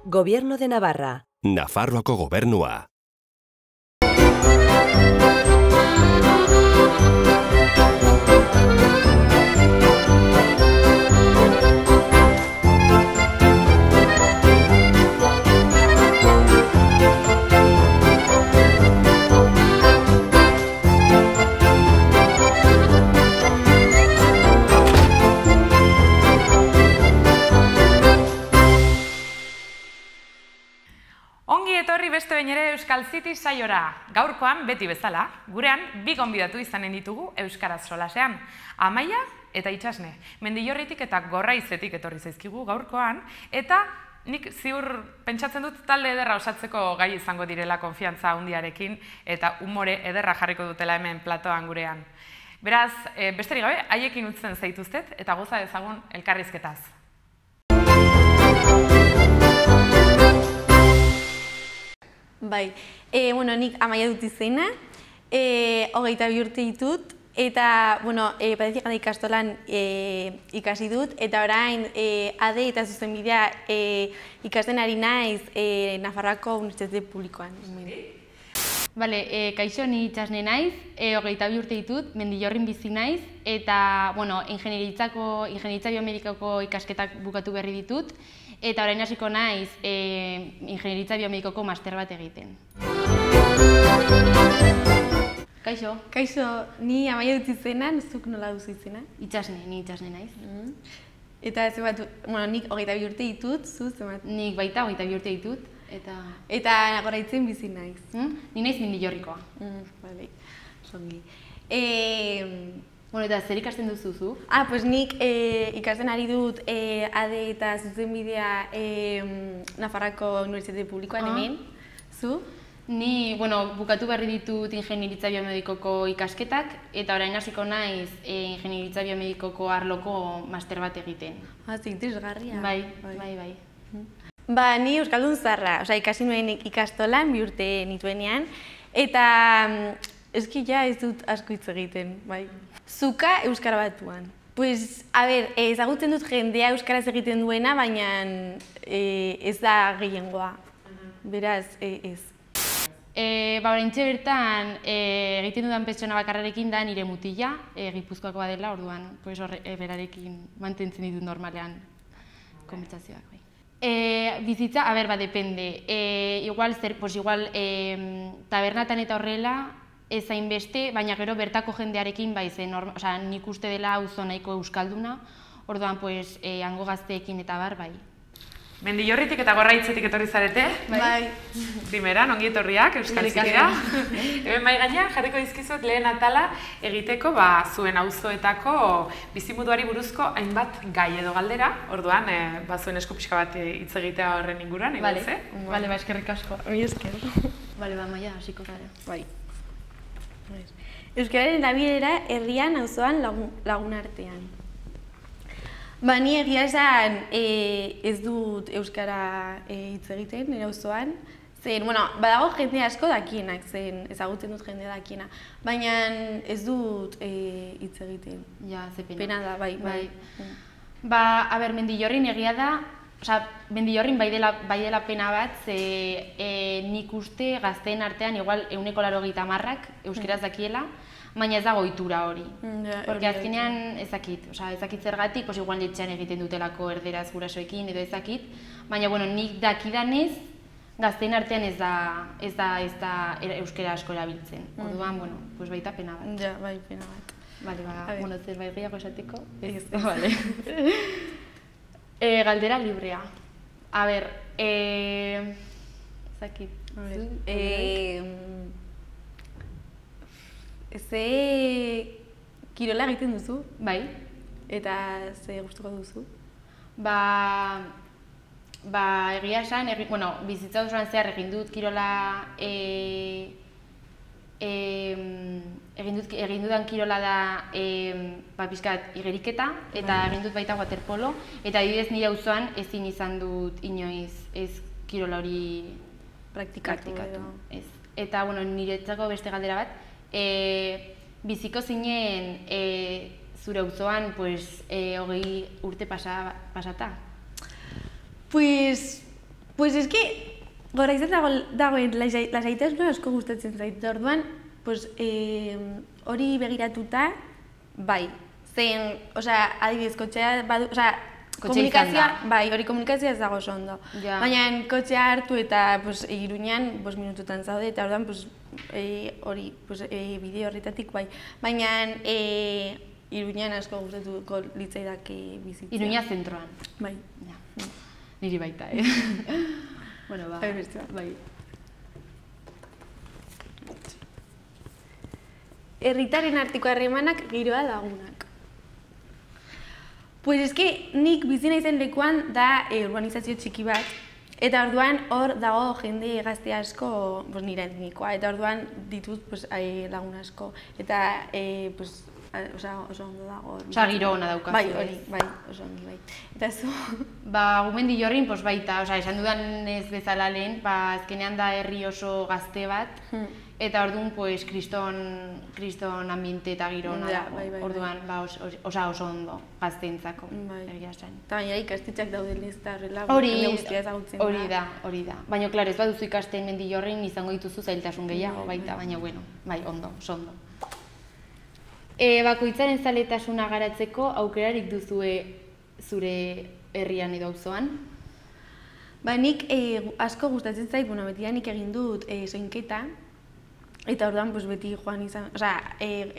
Gobierno de Navarra. Nafarroako gobernua. Ongi etorri beste behin ere Euskal City saiora. Gaurkoan beti bezala, gurean bi gonbidatu izanen ditugu euskaraz solasean. Amaia eta Itsasne. Mendillorritik eta Gorraizetik etorri zaizkigu gaurkoan, eta nik ziur pentsatzen dut talde ederra osatzeko gai izango direla konfiantza handiarekin eta umore ederra jarriko dutela hemen platoan gurean. Beraz, besterik gabe, haiekin utzen zaituztet eta goza dezagun elkarrizketaz. Bai, nik Amaia dut izena, 22 urte ditut, eta, Patriziaga ikastolan ikasi dut, eta orain ADE eta zuzenbidea ikasten ari naiz Nafarroako Unibertsitate Publikoan. Kaixo, ni Itsasne naiz, 22 urte ditut, Mendillorrin bizi naiz, eta, ingeniaritza biomedikoko ikasketak bukatu berri ditut, eta orain hasiko naiz ingeniaritza biomedikoko master bat egiten. Kaixo. Kaixo, ni Amaia dut izena, zuk nola duzu izena? Itsasne, ni Itsasne naiz. Eta nik 22 urte ditut, zu zenbat? Nik baita 22 urte ditut. Eta Gorraitzen bizi naiz. Ni naiz Mendillorrikoa. Bale, songi. Eta zer ikasten duzu zu? Nik ikasten ari dut ADE eta zuzenbidea Nafarroako Unibertsitate Publikoan hemen. Zu? Ni, bukatu berri ditut ingeniaritza biomedikoko ikasketak, eta orain hasiko naiz ingeniaritza biomedikoko arloko master bat egiten. Interesgarria. Bai. Ni euskaldun zaharra, ikasi nuen ikastolan, 2 urte nituenean, eta eski ez dut asko hitz egiten, bai. Zuka Euskara Batuan. Ezagutzen dut jendea euskaraz egiten duena, baina ez da gehiengoa. Beraz, ez. Oraintxe bertan egiten dudan pertsona bakarrarekin da nire mutila, Gipuzkoakoa dela, orduan berarekin mantentzen ditut normalean konbertsazioak. Bizitza, depende. Igual tabernatan eta horrela, ez hainbeste, baina gero bertako jendearekin nik uste dela auzo nahiko euskalduna, orduan hango gazteekin eta bai. Mendillorritik eta Gorraitzetik etorri zarete? Bai. Primeran, ongi etorriak Euskal Citira. Hemen mai gainean jarriko dizkizuet lehen atala egiteko zuen auzoetako bizimoduari buruzko hainbat gai edo galdera, orduan zuen esku pixka bat hitz egitea horren inguruan, egin Bale, eskerrik asko. Esker. Bale, Maia, hasiko gara. Bai. Euskararen erabilera herrian, auzoan, lagunartean. Ni egia esan ez dut euskara hitz egiten, nire auzoan. Badago jende asko dakienak, ezagutzen dut jende dakiena, baina ez dut hitz egiten. Ja, ze pena. Pena da, bai. Mendillorrin egia da, Mendillorrin bai dela pena bat, nik uste gazteen artean igual 180ak euskaraz dakiela, baina ez dago ohitura hori. Porque azkenean ezakit zergatik, igual etxean egiten dutelako erderaz gurasoekin edo ezakit, baina nik dakidanez, gazteen artean ez da euskara asko erabiltzen. Orduan, baita pena bat. Ja, bai, pena bat. Zerbait gehiago esateko? Ez. Galdera librea. Ezakit. Ze kirola egiten duzu? Bai. Eta ze gustuko duzu? Egia esan, bizitza osoan zehar egin dut kirola, egin dudan kirola da pixkat igeriketa, eta egin dut baita waterpolo, eta adibidez nire auzoan ezin izan dut inoiz ez kirola hori praktikatu. Eta niretzako beste galdera bat, biziko zinen zure auzoan 20 urte pasata? Pues es que Gorraizan dagoen lasaitasuna asko gustatzen zait. Orduan, hori begiratuta, bai. Zen, adibidez, kotxea badu, komunikazioa, bai, hori komunikazioa ez dago oso ondo. Baina kotxea hartu eta Iruñan 5 minututan zaude, eta orduan hori bideo horretatik bai. Baina Iruñan asko gustatuko litzaidake bizitzea. Iruña zentroan. Bai. Niri baita, Bueno, bai. Herritaren arteko harremanak giroa lagunak. Pues eske nik bizi naizen lekuan da urbanizazio txiki bat, eta orduan hor dago jende gazte asko nire etnikoa, eta orduan ditut lagun asko, eta oso ondo dago. Giro ona daukazu. Bai, oso ondo, bai. Eta zu? Gumendillorrin baita, esan dudan ez bezala lehen, azkenean da herri oso gazte bat, eta orduan kriston ambiente eta giro ona dago. Orduan oso ondo gazteentzako, egia esan. Eta baina ikastetxeak dauden ez da horrela, jende guztia ezagutzen da. Hori da. Baina, klaro, ez baduzu ikasten Mendillorrin izango dituzu zailtasun gehiago, baita, baina, bueno, bai, ondo, oso ondo. Bakoitzaren zaletasuna garatzeko aukerarik duzue zure herrian edo auzoan? Nik asko gustatzen zait, betidanik egin dut soinketa, eta orduan beti joan izan,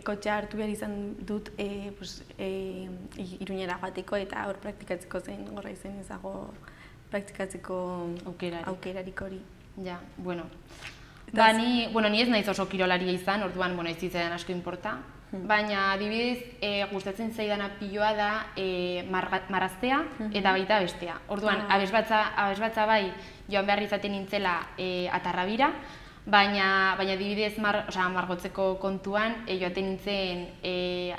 kotxea hartu behar izan dut Iruñera joateko, eta hor praktikatzeko zen Gorraizen ezago praktikatzeko aukerarik hori. Ja, bueno. Ni ez naiz oso kirolaria izan, orduan ez zitzaidan asko inporta. Baina, adibidez, gustatzen zaidana piloa da marraztea eta baita bestea. Orduan, abesbatza bai joan behar izaten nintzela Atarrabira, baina adibidez margotzeko kontuan joaten nintzen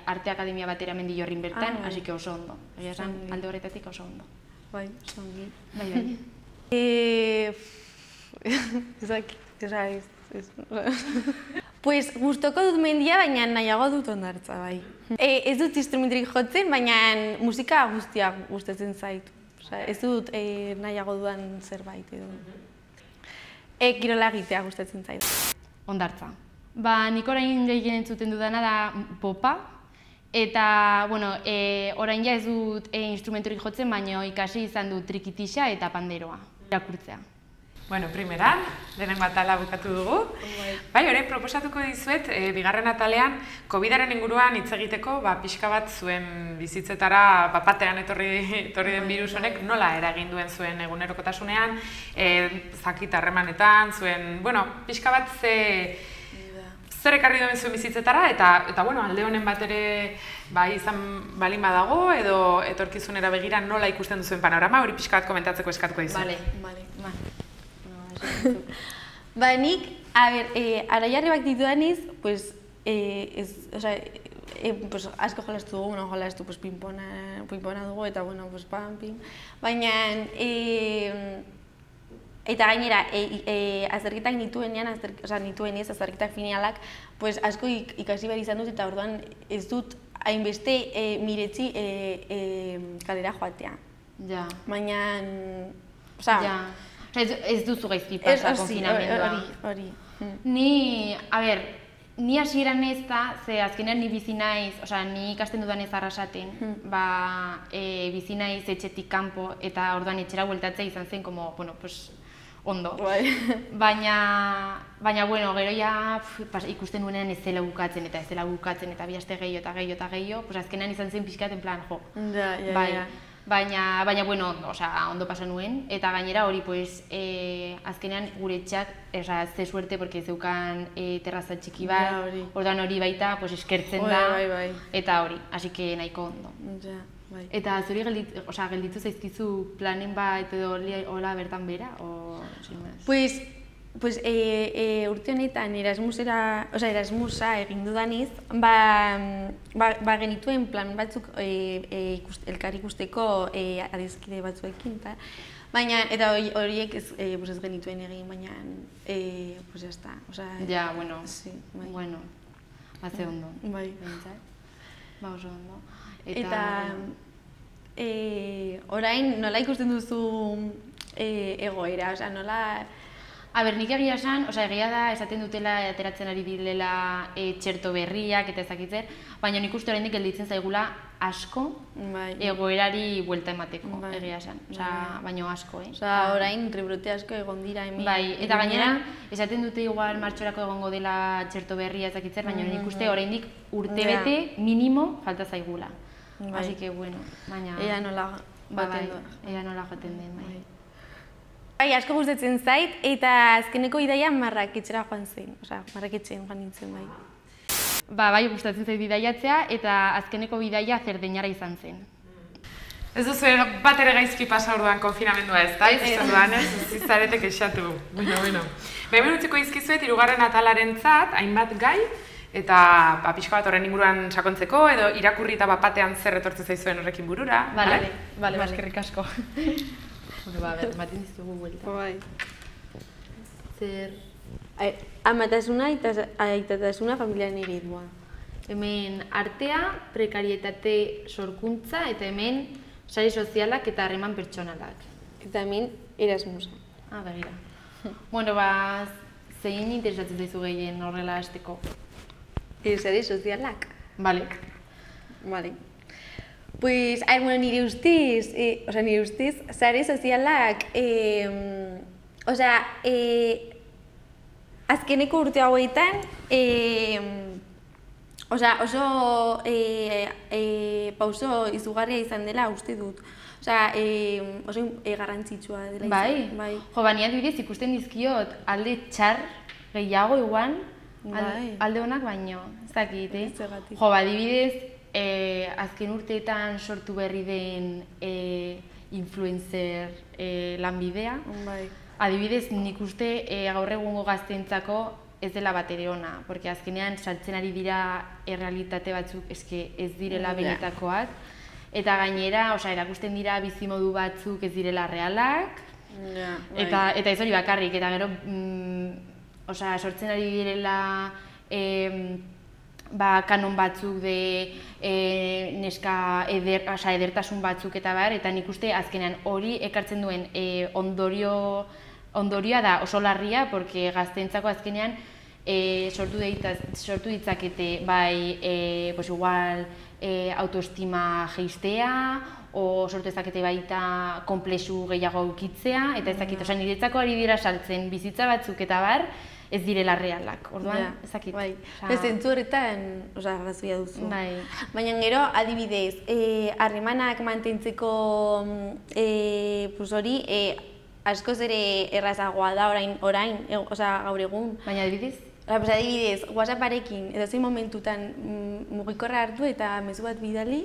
Arte Akademia batera Mendillorrin bertan, hasi que oso ondo. Egia esan, alde horretatik oso ondo. Bai, oso ongi. Bai. Pues gustoko dut mendia, baina nahiago dut hondartza, bai. Ez dut instrumenturik jotzen, baina musika guztia gustatzen zait. Ez dut nahiago dudan zerbait edo. Kirola egitea gustatzen zait. Hondartza. Nik orain gehien entzuten dudana da popa. Eta, orain ez dut instrumenturik jotzen, baina ikasi izan dut trikitixa eta panderoa. Irakurtzea. Primeran, lehenengo atala bukatu dugu. Bai, orain proposatuko dizuet, bigarren atalean, COVID-aren inguruan hitz egiteko, pixka bat zuen bizitzetara, batean etorri den birus honek, nola eragin duen zuen egunerokotasunean, zakit harremanetan, zuen, pixka bat zer ekarri duen zuen bizitzetara, eta alde honen bat ere izan balin badago, edo etorkizunera begira nola ikusten duzuen panorama, hori pixka bat komentatzeko eskatuko dizuet. Nik, araiarri bak dituaniz, asko jolastu dugu, pinpona dugu, eta pam-pim. Baina, eta gainera, azterketak nituenez, azterketak finalak, asko ikasi behar izan dut, eta orduan ez dut hainbeste miretzi kalera joatea. Ja. Baina, ez duzu gaizki pasa konfinamendua. Hori. Ni hasieran ez da, ze azkenean ni bizi naiz, ni ikasten dudan ez Arrasaten, bizi naiz etxetik kanpo, eta orduan etxera bueltatzea izan zen, ondo. Baina, gero ja ikusten nuenean ez zela bukatzen, eta bi aste gehiago, azkenean izan zen pixkat en plan, jo. Baina, ondo pasa nuen, eta gainera hori, azkenean gure etxak, ze suerte, porque zeukan terraza txiki bat, orduan hori baita, eskertzen da, eta hori, así que nahiko ondo. Eta zuri gelditu zaizkizu planen bat edo hola bertan bera, o sin más? Urte honetan Erasmusa egin dudaniz, genituen plan batzuk elkar ikusteko adizkide batzuekin, eta horiek ez genituen egin, baina jazta. Ja, bueno, batze ondo. Bai. Oso ondo. Eta orain nola ikusten duzu egoera, osea, nola... Nik egia esan, egia da esaten dutela ateratzen ari direla txerto berriak eta ezakitzer, baina nik uste oraindik gelditzen zaigula asko egoerari buelta emateko, egia esan, baina asko, orain rebrote asko egon dira hemen. Bai, eta gainera, esaten dute igual martxorako egongo dela txerto berria ezakitzer, baina nik uste oraindik urtebete minimo falta zaigula. Así que, bueno, baina... Ea nola joaten den, bai. Bai, asko gustatzen zait, eta azkeneko bidaia Marraketxera joan zen, Marraketxen joan nintzen, bai. Bai, gustatzen zait bidaiatzea, eta azkeneko bidaia Zerdeñara izan zen. Ez duzu bat ere gaizki pasa orduan konfinamendua ez da? Ikusten duan ez, ez zarete kexatu. Bueno. Hemen utziko izkizuet, 3. atalarentzat, hainbat gai, eta pixka bat horren inguruan sakontzeko, edo irakurri eta bapatean zer etortzen zaizuen horrekin burura. Bale, eskerrik asko. Ematen dizkigu buelta. Bai. Zer... Amatasuna eta aitatasuna familiaren eredua. Hemen artea, prekarietate sorkuntza, eta hemen sare sozialak eta harreman pertsonalak. Eta hemen Erasmusa. Begira. Bueno, zein interesatzen zaizu gehien horrela hasteko? Sare sozialak. Vale. Pues, nire ustez, sare sozialak, azkeneko urte hauetan, oso pauso izugarria izan dela uste dut. Oso garrantzitsua dela izan. Bai. Baina adibidez ikusten dizkiot alde txar gehiago iguan, alde honak baino, ez dakit, adibidez, azken urteetan sortu berri den influencer lanbidea. Adibidez, nik uste gaur egungo gazteentzako ez dela bat ere ona, porque azkenean saltzen ari dira errealitate batzuk ez direla benetakoak, eta gainera, erakusten dira bizimodu batzuk ez direla realak, eta ez hori bakarrik, eta gero, sortzen ari direla kanon batzuk de neska edertasun batzuk eta eta nik uste azkenean hori ekartzen duen ondorioa da oso larria, porque gazteentzako azkenean sortu ditzakete bai igual autoestima jeistea, o sortu ezakete baita konplexu gehiago aukitzea, eta ezakit, niretzako ari dira saltzen bizitza batzuk eta ez direla realak, orduan, ezakit. Zentzu horretan, arrazoia duzu. Baina gero, adibidez, harremanak mantentzeko hori, askoz ere errazagoa da orain, gaur egun. Baina adibidez? Adibidez, WhatsApparekin, edo zein momentutan mugikorra hartu eta mezu bat bidali,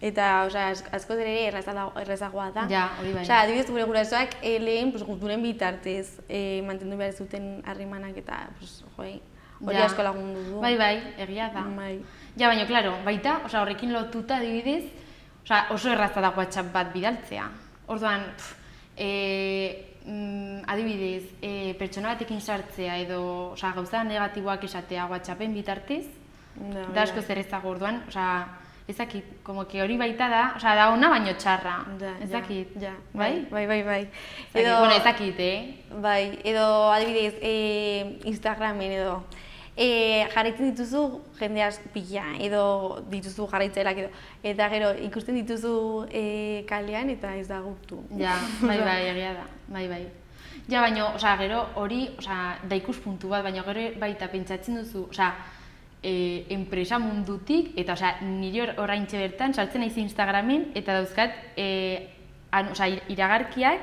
eta askoz ere errazagoa da. Hori bai. Adibidez, gure gurasoak lehen kulturen bitartez mantendu behar zuten harremanak eta hori asko lagundu du. Bai, egia da. Baina, klaro, baita, horrekin lotuta adibidez, oso erraza da WhatsApp bat bidaltzea. Orduan, adibidez, pertsona batekin sartzea edo gauza negatiboak esatea WhatsAppen bitartez, da asko zerrezago orduan, ezakit, hori baita da, da ona baino txarra, ezakit, bai? Bai. Ezakit, Bai, edo adibidez, Instagramen edo, jarraitzen dituzu jendeaz pila, edo dituzu jarraitzelak edo, eta gero ikusten dituzu kalean eta ez da gurtu. Bai, egia da, bai. Baina, gero hori, da ikuspuntu bat, baina gero baita pentsatzen duzu, enpresa mundutik, eta nire oraintxe bertan sartzen naiz Instagramen, eta dauzkat iragarkiak,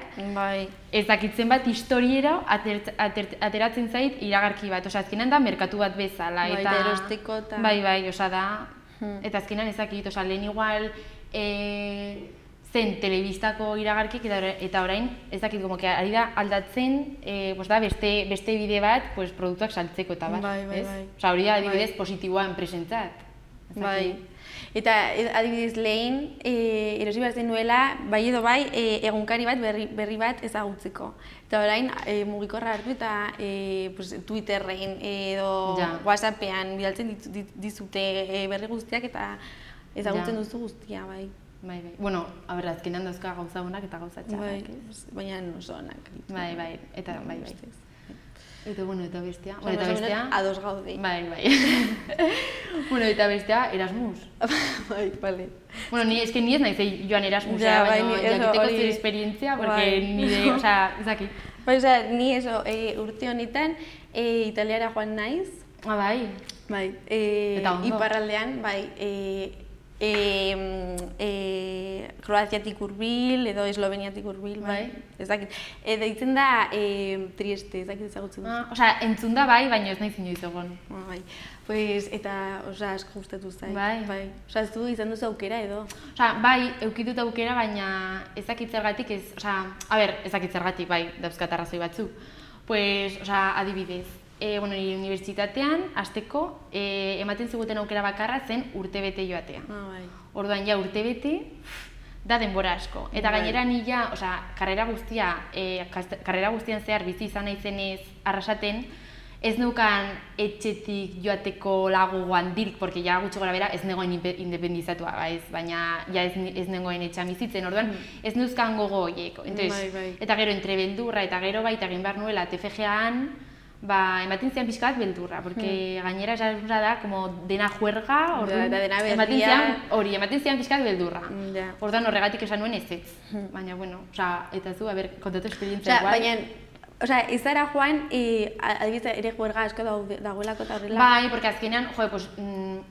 ez dakitzen bat historiera ateratzen zait iragarki bat, azkenean da merkatu bat bezala. Eta erosteko eta... Bai, da, eta azkenean ez dakit, lehen igual zen telebistako iragarkik, eta orain ez dakit, ari da aldatzen, beste bide bat produktuak saltzeko eta bat, ez? Hori da adibidez positiboa enpresentzat. Bai. Eta adibidez lehen, erosi behar zen nuela, bai edo bai, egunkari bat berri bat ezagutzeko. Eta orain mugikorra hartu eta Twitterren edo WhatsAppean bidaltzen dizute berri guztiak eta ezagutzen duzu guztia, bai. Bai. Bueno, a ber, azkenean dauzka gauza honak eta gauza txarrak, baina oso onak. Bai, eta bai. Eta, bueno, eta bestea... Eta bestea... Ados gaude. Bai. Bueno, eta bestea, Erasmus. Bai, bale. Bueno, ni ez naiz joan Erasmusea, baina jakiteko zer esperientzia, porque nire, osea, ezakit. Bai, osea, ni urte honetan Italiara joan naiz. Ah, bai. Bai. Eta ondo. Iparraldean, bai, Kroaziatik hurbil edo Esloveniatik hurbil, bai. Ezakit. Deitzen da Trieste, ezakit ezagutzen dut. Osea, entzun da bai, baina ez naiz inoiz egon. Bai. Pues, eta, osea, asko gustatu zait. Bai. Osea, ez du izan duzu aukera edo? Osea, bai, eukitut aukera, baina ezakit zergatik ez, osea, a ber, ezakit zergatik, bai, dauzkat arrazoi batzu. Pues, osea, adibidez, bueno, nire unibertsitatean, hasteko, ematen ziguten aukera bakarra zen urtebete joatea. Bai. Orduan, ja, urtebete, da denbora asko. Eta gainera ni ja, osea, karrera guztian zehar bizi izan naizenez arrasaten, ez neukan etxetik joateko lagu handirik, porque ja gutxi gora bera ez negoen independizatua, baina ja ez nengoen etxean bizitzen, orduan ez neuzkan gogo horiek. Eta gero entre beldurra eta gero baita egin behar nuela TFG-an, ematen zian pixka bat beldurra, porque gainera Erasmusa da como dena juerga, ematen zian pixka bat beldurra. Orduan horregatik esan nuen ez. Baina, bueno, eta zu, kontatu esperientzia igual. Osea, ez zara joan, adibidez ere juerga asko dagoelako eta horrela? Bai, porque azkenean,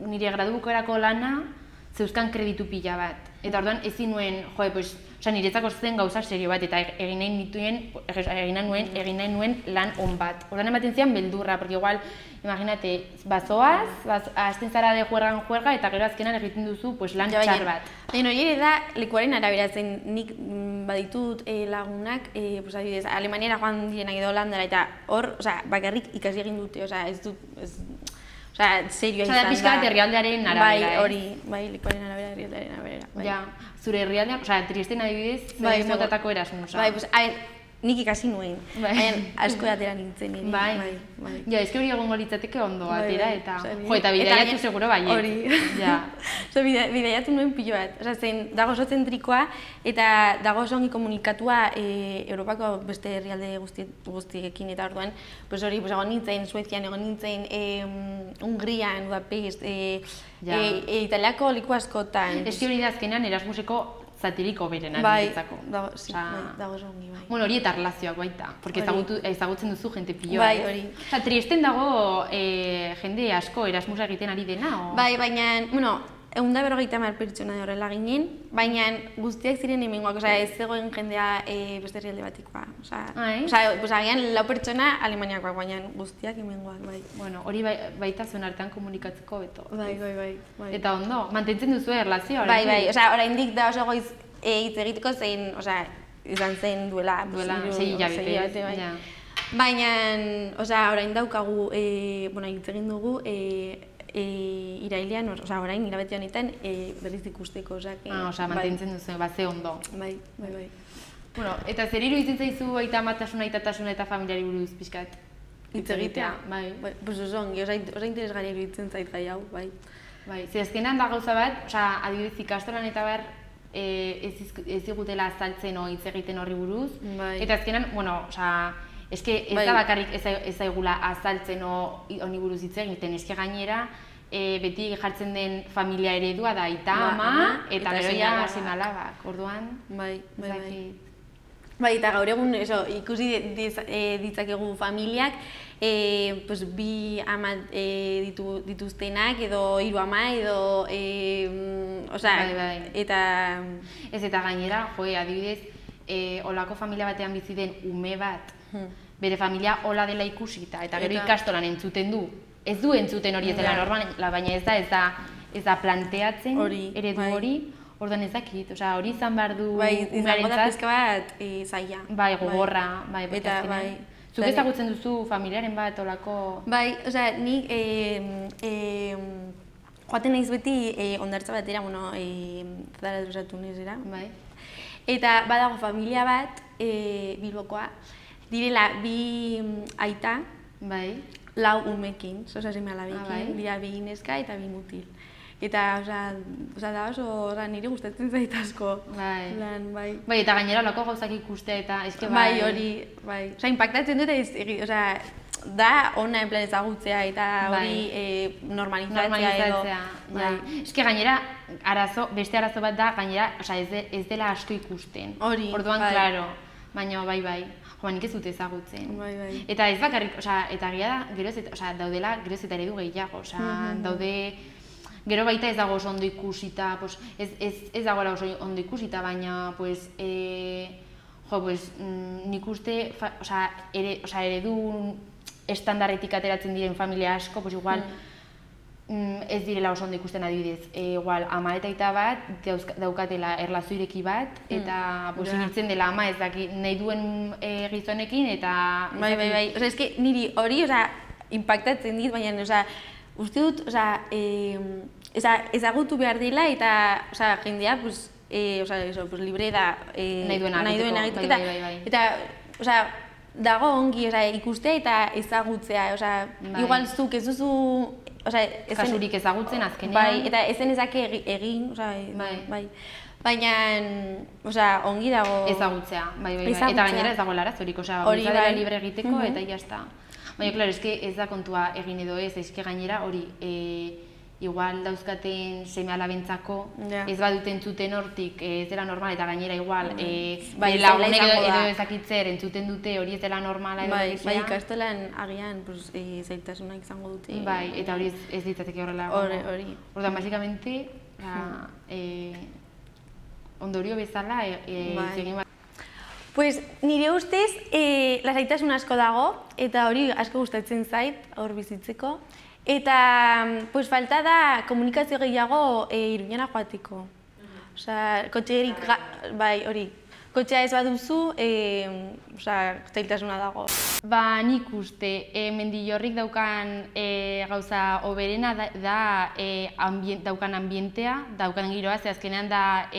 nire gradu bukaerako lana zeuzkan kreditu pila bat. Eta orduan ezin nuen, niretzako zen gauza serio bat, eta egin nahi nuen lan on bat. Orduan ematen zian beldurra, porque igual, imagínate, bazoaz, hasten zara de juerga, eta gero azkenan egiten duzu lan txar bat. Baina hori ere da, lekuaren arabera zen nik baditut lagunak, adibidez, Alemaniara joan direnak edo Holandara, eta hor, bakarrik ikasi egin dute, ez dut, serioa izan da. Da pixka bat herrialdearen arabera, Bai, hori, bai, lekuaren arabera, herrialdearen arabera. Ja, zure herrialdean, Triesten adibidez, zer motatako Erasmusa. Bai, nik ikasi nuen, asko atera nintzen nire. Bai. Ja, ezke hori egongo litzateke ondo atera, eta bidaiatu seguro baiet. Hori. Bidaiatu nuen pilo bat. Dago oso zentrikoa, eta dago oso ongi komunikatua Europako beste herrialde guztiekin, eta orduan, hori, egon nintzen, Suezian, egon nintzen, Hungrian, Budapest, Italiako liku askotan. Ezke hori da azkenean Erasmuseko zatiriko berena niretzako. Dago oso ongi, bai. Bueno, hori eta relazioak baita, porque ezagutzen duzu jente piloa. Bai, hori. Triesten dago jende asko Erasmusa egiten ari dena, o? Bai, baina, bueno, 150 pertsona horrela ginen, baina guztiak ziren hemengoak, ez zegoen jendea beste herrialde batikoa. Agian 4 pertsona Alemaniakoak, baina guztiak hemengoak, bai. Bueno, hori baita zuen artean komunikatzeko beto. Bai. Eta ondo, mantentzen duzu erlazioa? Bai, oraindik da oso goiz hitz egiteko zein, izan zen duela 6 hilabete, bai. Baina, orain daukagu, hitz egin dugu, irailean, orain hilabete honetan berriz ikusteko, mantentzen duzu, ze ondo. Bai. Bueno, eta zer iruditzen zaizu aitatasuna eta familiari buruz pixkat? Hitz egitea? Bai. Oso ongi, oso interesgarria iruditzen zait gai hau, bai. Bai, ze azkenean da gauza bat, adibidez ikastolan eta bar ez digutela azaltzen hitz egiten horri buruz. Eta azkenean, eske ez da bakarrik ez daigula azaltzen honi buruz hitz egiten, eske gainera beti jartzen den familia eredua da aita, ama, eta gero ja seme-alabak, orduan. Bai, eta gaur egun ikusi ditzakegu familiak, bi ama dituztenak, edo 3 ama, edo, eta... Ez eta gainera, adibidez, holako familia batean bizi den ume bat, bere familia hola dela ikusita, eta gero ikastolan entzuten du. Ez du entzuten hori ez dela normal, baina ez da planteatzen eredu hori, orduan ez dakit, hori izan behar du izango da pizka bat zaila. Bai, gogorra, zuk ezagutzen duzu familiaren bat olako... Bai, nik joaten naiz beti hondartza batera, Zara Drusatunezera. Eta badago familia bat, Bilbokoa, direla 2 aita, 4 umekin, seme-alabekin, dira 2 neska eta 2 mutil. Eta, da oso, nire gustatzen zait asko. Bai. Bai. Bai, eta gainera lako gauzak ikustea eta eske bai. Bai. Impactatzen dut da ona en plan ezagutzea eta hori normalizatzea edo. Eske gainera beste arazo bat da, gainera, ez dela asko ikusten. Orduan, claro, baina bai. Nik ez dut ezagutzen. Eta ez bakarrik, eta gira da, daudela geroz eta eredu gehiago, daude, gero baita ez dago oso ondo ikusita, ez dagoela oso ondo ikusita, baina, nik uste, eredu estandarretik ateratzen diren familia asko, igual, ez direla oso ondo ikusten adibidez. Igual, ama eta aita bat daukatela erlazio ireki bat, eta initzen dela ama ez daki nahi duen gizonekin, eta... Bai. Eske niri hori impactatzen dit, baina uste dut ezagutu behar dela, eta jendea libre da nahi duen egiteko. Eta dago ongi ikustea eta ezagutzea. Igual zuk ez duzu... Kasurik ezagutzen azkenean. Bai, eta ezen ezake egin, bai. Baina, ongi dago... Ezagutzea, bai. Eta gainera ez dago larazorik, hori dela libre egiteko eta jazta. Baina, klaro, eske ez da kontua egin edo ez, eske gainera hori igual dauzkaten seme alabentzako, ez baduten entzuten hortik ez dela normal, eta gainera igual lagunek edo ezakitzer entzuten dute hori ez dela normala edo egizia. Bai, ikastolan agian zailtasunak izango dute. Bai, eta hori ez ditzateke horrela. Hori. Orduan, basikamente, ondorio bezala egin bat. Pues nire ustez, lasaitasun asko dago, eta hori asko gustatzen zait, hor bizitzeko. Eta, falta da komunikazio gehiago Iruñera joateko. Kotxerik, bai, hori. Kotxea ez baduzu, zailtasuna dago. Nik uste, Mendillorrik daukan gauza hoberena da daukan ambientea, daukan giroa, ze azkenean da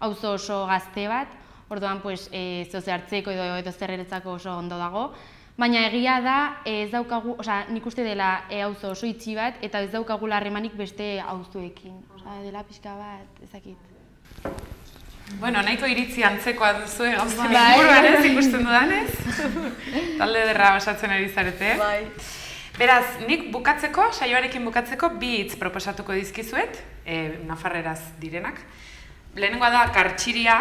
auzo oso gazte bat, orduan zoze hartzeko edo zerreretzako oso ondo dago. Baina egia da, ez daukagu, nik uste dela auzo oso itxi bat, eta ez daukagula harremanik beste auzoekin. Dela pixka bat, ezakit. Bueno, nahiko iritzi antzekoa duzue gauzen inguruan ez, ikusten dudanez. Talde ederra osatzen ari zarete. Beraz, nik bukatzeko, saioarekin bukatzeko, 2 hitz proposatuko dizkizuet, nafarreraz direnak. Lehenengoa da kartxiria,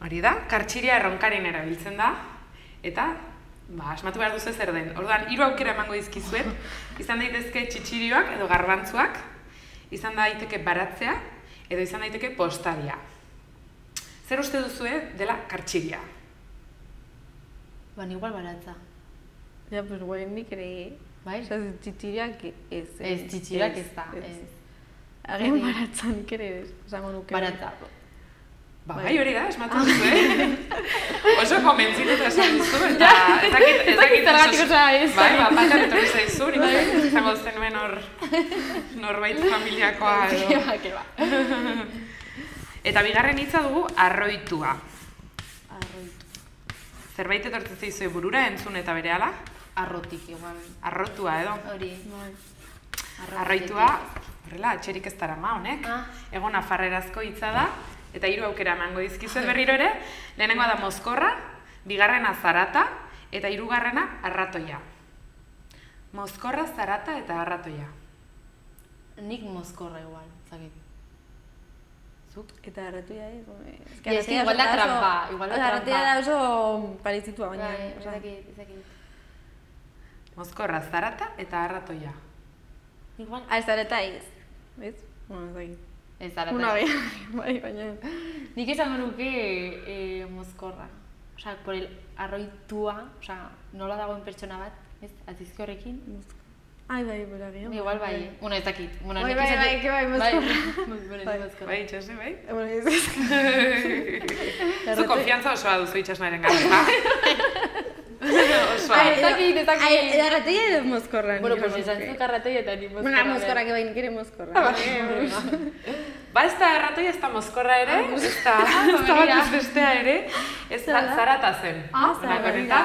hori da, kartxiria erronkarin erabiltzen da. Eta, asmatu behar duzu zer den. Orduan, 3 aukera emango dizkizuet. Izan daitezke txitxirioak edo garbantzuak, izan daiteke baratzea, edo izan daiteke postaria. Zer uste duzue dela kartxiria? Igual baratza. Ja, guai nik ere... Bai? Txitxiriak ez. Ez, txitxiriak ez da. Agen baratza nik ere esango nuke. Baratza. Bai, hori da, esmatu duzu, Oso konbentzituta esan duzu, eta ezakit zergatik osa ez. Bai, batak etorri zaizu, nik izango zenuen norbait familiakoa edo. Eta bigarren hitza dugu arroitua. Zerbait etortzen zaizue burura entzun eta berehala? Arrotik, igual. Arrotua edo? Hori. Arroitua, horrela, atxerik ez darama honek. Ego nafarrerazko hitza da. Eta 3 aukera emango dizkizuet berriro ere, lehenengoa da mozkorra, bigarrena zarata, eta 3. arratoia. Mozkorra, zarata eta arratoia. Nik mozkorra igual, zakit. Zuk? Eta arratoia ez? Ez igual da trampa. Arratoia da oso parezitua baina. Ezakit. Mozkorra, zarata eta arratoia. Igual? Zarata ez. Ez? Ezakit. Ez zarata. Una vez, baina. Nik esango nuke mozkorra. Por el arroitua, nola dagoen pertsona bat, ez? Azizki horrekin. Ai, bera gehiago. Igual bai. Ez dakit. Bai, mozkorra. Bai, itxasne, bai? Ez. Zu konfiantza osoa duzu itxasnaren gara. Osoa. Ez dakit. Arratoia edo mozkorra. Bueno, pues esan zuk arratoia eta ni mozkorra. Mozkorra, que bain kere mozkorra. Ba, ez da arratoia, ez da mozkorra ere, ez da bat ez bestea ere, ez da zarata zen. Zarata.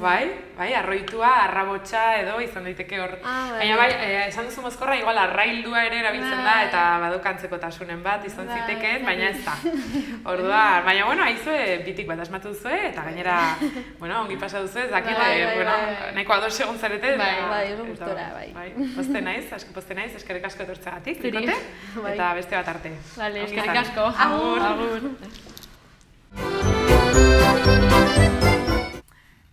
Bai, arroitua, arrabotsa edo izan daiteke hor. Baina bai, esan duzu mozkorra, igual arraildua ere erabiltzen da, eta badukantzeko tasunen bat izan zitekeen, baina ez da. Orduan, baina, bueno, haizue bitik bat asmatu duzue, eta gainera, bueno, ongi pasa duzue, ez dakit, nahiko ados egon zarete. Bai, oso gustora, bai. Poste naiz, asko poste naiz, eskerrik asko etortzeagatik, bikote, eta beste bat arte. Vale, eskerrik asko. Agur.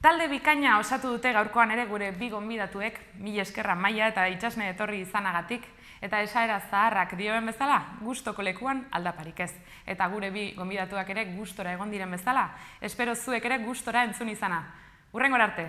Talde bikaina osatu dute gaurkoan ere gure bi gonbidatuek, mila eskerra Maia eta Itsasne etorri izanagatik, eta esaera zaharrak dioen bezala, gustoko lekuan aldaparik ez. Eta gure bi gonbidatuak ere gustora egon diren bezala, espero zuek ere gustora entzun izana. Hurrengora arte!